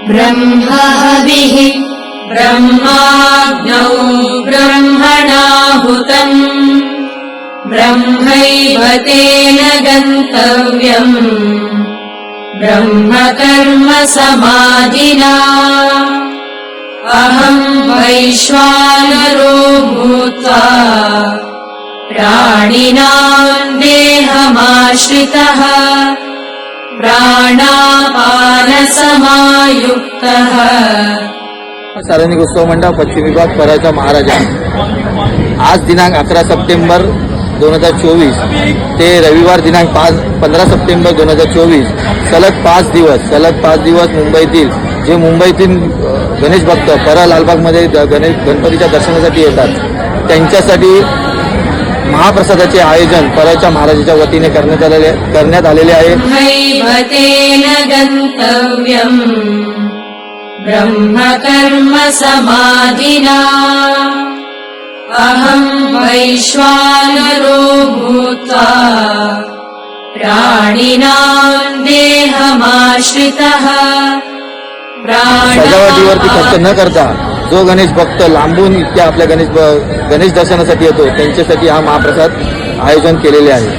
ब्रह्महविः ब्रह्माग्नौ ब्रह्मणाहुतम् ब्रह्मैव तेन गन्तव्यम् ब्रह्मकर्म समाधिना अहं वैश्वानरो भूत्वा प्राणिनां देहमाश्रितः प्राणापानसमायुक्तः। सार्वजनिक उत्सव मंडळ पश्चिम विभाग परळचा महाराजा आज दिनांक 11 सप्टेंबर 2024 ते रविवार दिनांक 15 सप्टेंबर 2024 सलग 5 दिवस मुंबईतील जे मुंबईतील गणेश भक्त परळ लालबागमध्ये गणपतीच्या दर्शनासाठी येतात त्यांच्यासाठी महाप्रसादाचे आयोजन परळच्या महाराजाच्या वतीने करण्यात आलेले आहे। ब्रह्मकर्म समाधिना अहं वैश्वानरो भूत्वा प्राणिनां देहमाश्रितः सजावटीवरती खर्च न करता जो गणेश भक्त लांबून इतक्या आपल्या गणेश दर्शनासाठी येतो त्यांच्यासाठी हा महाप्रसाद आयोजन केलेले आहे।